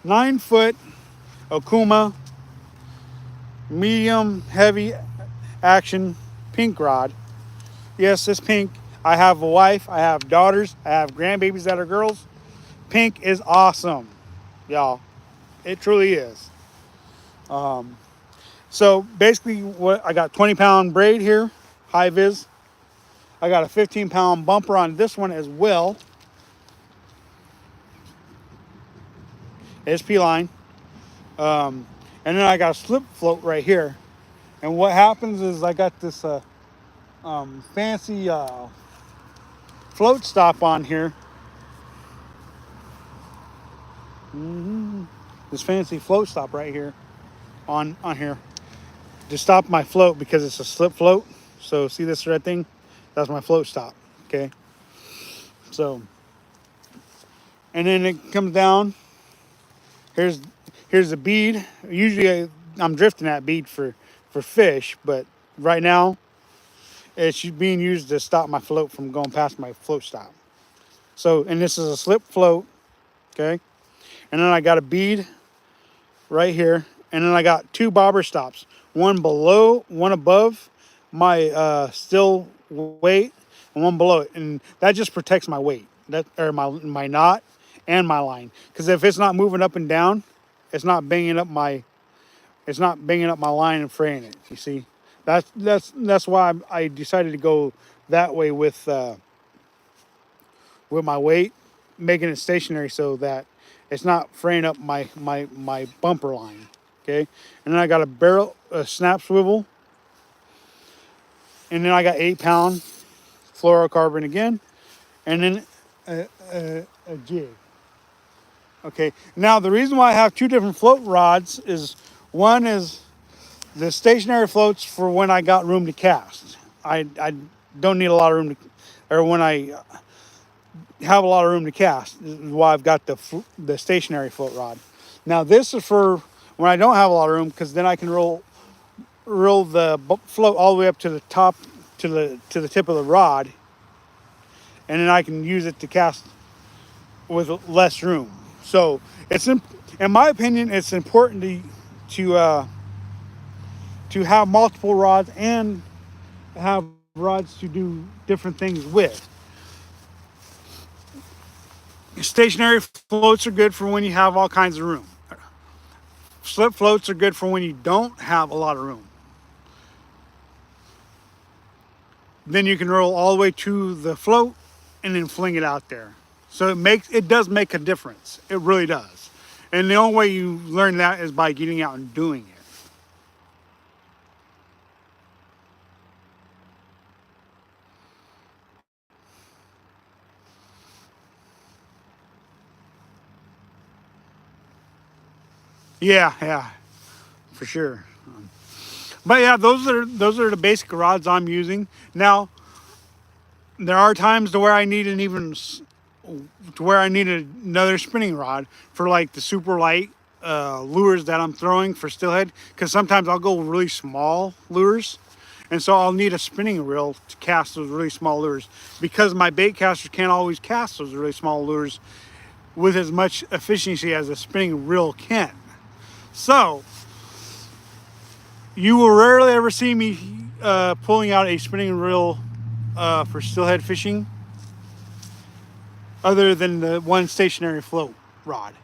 9-foot Okuma medium heavy action pink rod. Yes, it's pink. I have a wife, I have daughters, I have grandbabies that are girls. Pink is awesome, y'all. It truly is. So basically, what I got 20-pound braid here, high vis. I got a 15-pound bumper on this one as well. SP line. And then I got a slip float right here. And what happens is I got this fancy float stop on here. This fancy float stop right here on here to stop my float because it's a slip float. So see this red thing? That's my float stop. Okay. So, and then it comes down. Here's the bead. Usually I'm drifting that bead for fish, but right now it's being used to stop my float from going past my float stop. So, and this is a slip float, okay? And then I got a bead right here, and then I got 2 bobber stops, one below, one above my still weight, and one below it, and that just protects my weight, or my knot and my line. Because if it's not moving up and down, it's not banging up my line and fraying it. You see, that's why I decided to go that way with my weight, making it stationary so that it's not fraying up my bumper line. Okay, and then I got a snap swivel, and then I got 8-pound fluorocarbon again, and then a jig. Okay, now the reason why I have 2 different float rods is one is the stationary floats for when I got room to cast. I don't need a lot of room or when I have a lot of room to cast. This is why I've got the stationary float rod. Now this is for when I don't have a lot of room, because then I can roll the float all the way up to the top, to the tip of the rod, and then I can use it to cast with less room. So in my opinion, it's important to have multiple rods and have rods to do different things with. Stationary floats are good for when you have all kinds of room. Slip floats are good for when you don't have a lot of room. Then you can roll all the way to the float and then fling it out there. So it does make a difference. It really does. And the only way you learn that is by getting out and doing it. Yeah, for sure. But yeah, those are the basic rods I'm using. Now, there are times to where I need another spinning rod for like the super light lures that I'm throwing for steelhead. Because sometimes I'll go really small lures, and so I'll need a spinning reel to cast those really small lures. Because my bait casters can't always cast those really small lures with as much efficiency as a spinning reel can. So you will rarely ever see me pulling out a spinning reel for steelhead fishing, other than the one stationary float rod.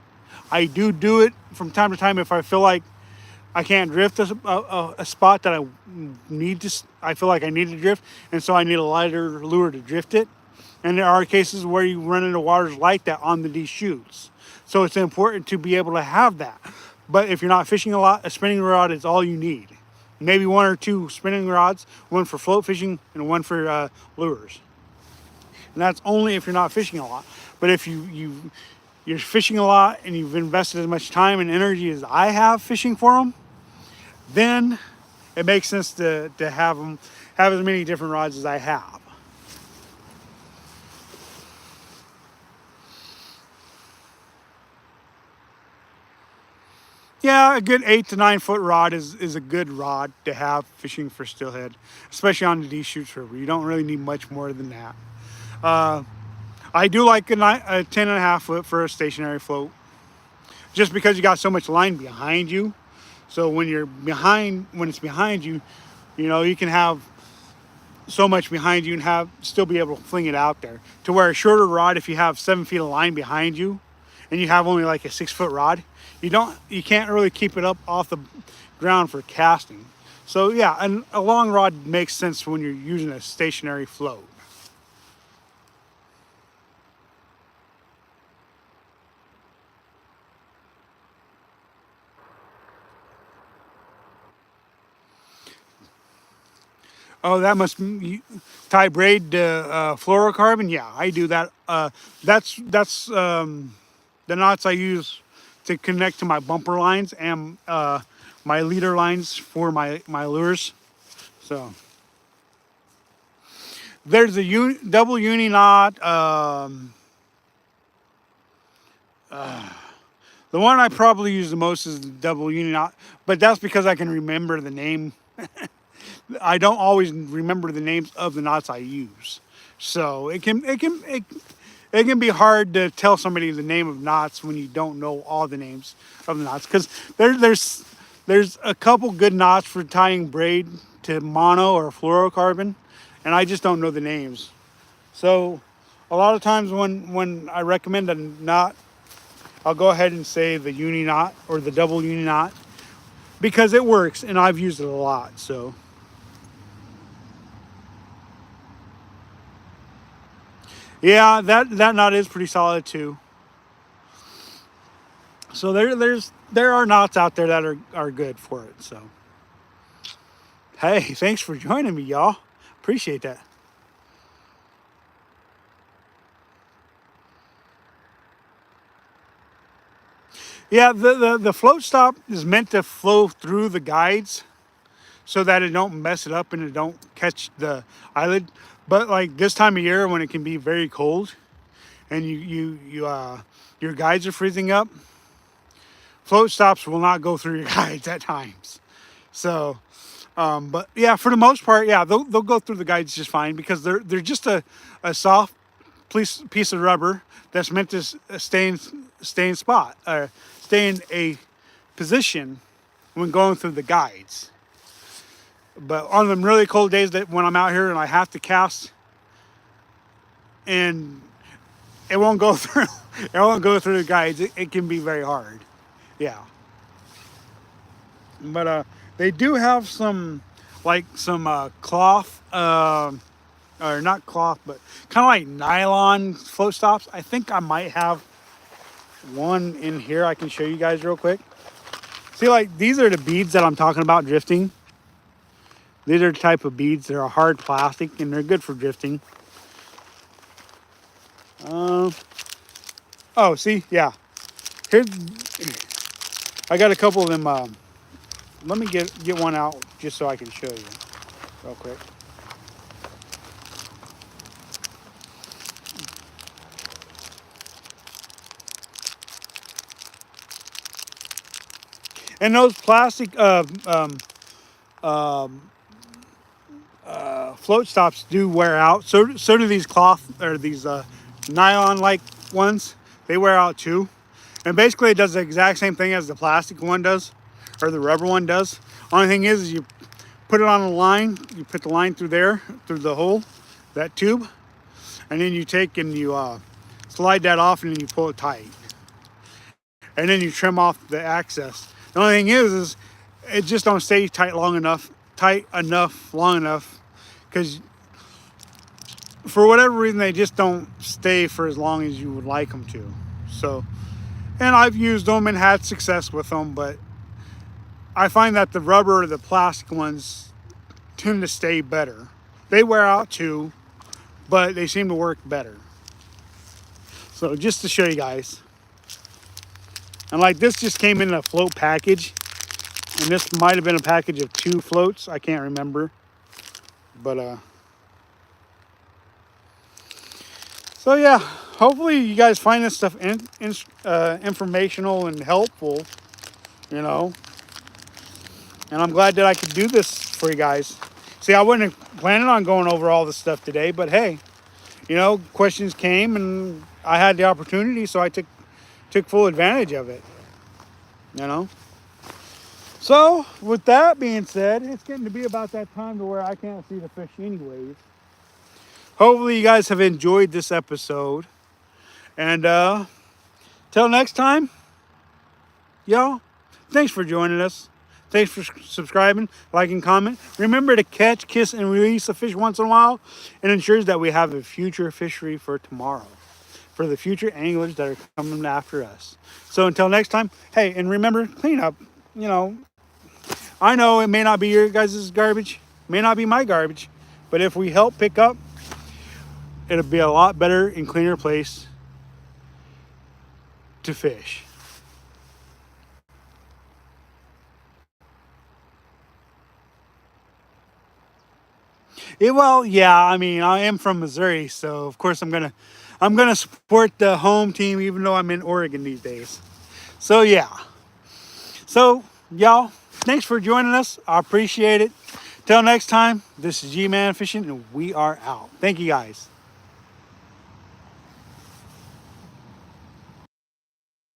I do it from time to time if I feel like I can't drift a spot that I feel like I need to drift, and so I need a lighter lure to drift it. And there are cases where you run into waters like that on the D-shoots. So it's important to be able to have that. But if you're not fishing a lot, a spinning rod is all you need. Maybe one or two spinning rods, one for float fishing and one for lures. And that's only if you're not fishing a lot. But if you're fishing a lot and you've invested as much time and energy as I have fishing for them, then it makes sense to have as many different rods as I have. Yeah, a good 8 to 9 foot rod is a good rod to have fishing for steelhead, especially on the D-shoots river. You don't really need much more than that. I do like a 10 and a half foot for a stationary float, just because you got so much line behind you. So when it's behind you, you can have so much behind you and still be able to fling it out there. To where a shorter rod, if you have 7 feet of line behind you, and you have only like a 6 foot rod, you can't really keep it up off the ground for casting. So yeah, a long rod makes sense when you're using a stationary float. Oh, that must tie braid to fluorocarbon. Yeah, I do that. That's the knots I use to connect to my bumper lines and my leader lines for my lures. So there's a double uni knot. The one I probably use the most is the double uni knot, but that's because I can remember the name. I don't always remember the names of the knots I use, so it can be hard to tell somebody the name of knots when you don't know all the names of the knots. Because there's a couple good knots for tying braid to mono or fluorocarbon, and I just don't know the names. So a lot of times when I recommend a knot, I'll go ahead and say the uni knot or the double uni knot, because it works and I've used it a lot. So yeah, that knot is pretty solid too. So there are knots out there that are good for it. So hey, thanks for joining me, y'all. Appreciate that. Yeah, the float stop is meant to flow through the guides so that it don't mess it up and it don't catch the eyelid. But like this time of year when it can be very cold and your guides are freezing up, float stops will not go through your guides at times. So, but yeah, for the most part, yeah, they'll go through the guides just fine, because they're just a soft piece of rubber that's meant to stay in spot, or stay in a position when going through the guides. But on them really cold days that when I'm out here and I have to cast and it won't go through, it won't go through the guides, it can be very hard. Yeah. But they do have some, like some cloth, or not cloth, but kind of like nylon float stops. I think I might have one in here I can show you guys real quick. See, like these are the beads that I'm talking about drifting. These are the type of beads. They're a hard plastic and they're good for drifting. Oh, see, yeah. Here's, I got a couple of them. Let me get one out just so I can show you real quick. And those plastic float stops do wear out. So do these cloth or these nylon-like ones. They wear out too. And basically, it does the exact same thing as the plastic one does, or the rubber one does. Only thing is you put it on a line. You put the line through there, through the hole, that tube, and then you take and you slide that off, and then you pull it tight, and then you trim off the excess. The only thing is it just don't stay tight long enough, because for whatever reason they just don't stay for as long as you would like them to. So, and I've used them and had success with them, but I find that the rubber or the plastic ones tend to stay better. They wear out too, but they seem to work better. So just to show you guys. And like this just came in a float package. And this might have been a package of 2 floats. I can't remember. But so yeah, hopefully you guys find this stuff informational and helpful, you know. And I'm glad that I could do this for you guys. See, I wasn't planning on going over all this stuff today, but hey, you know, questions came and I had the opportunity, so I took full advantage of it, you know. So with that being said, it's getting to be about that time to where I can't see the fish anyways. Hopefully you guys have enjoyed this episode. And till next time, y'all, thanks for joining us. Thanks for subscribing, liking, comment. Remember to catch, kiss, and release a fish once in a while. It ensures that we have a future fishery for tomorrow, for the future anglers that are coming after us. So until next time, hey, and remember, clean up. You know, I know it may not be your guys' garbage, may not be my garbage, but if we help pick up, it'll be a lot better and cleaner place to fish. Well, yeah, I mean, I am from Missouri, so of course I'm gonna support the home team, even though I'm in Oregon these days. So yeah. So y'all, thanks for joining us. I appreciate it. Till next time, this is Gman Fishing, and we are out. Thank you guys.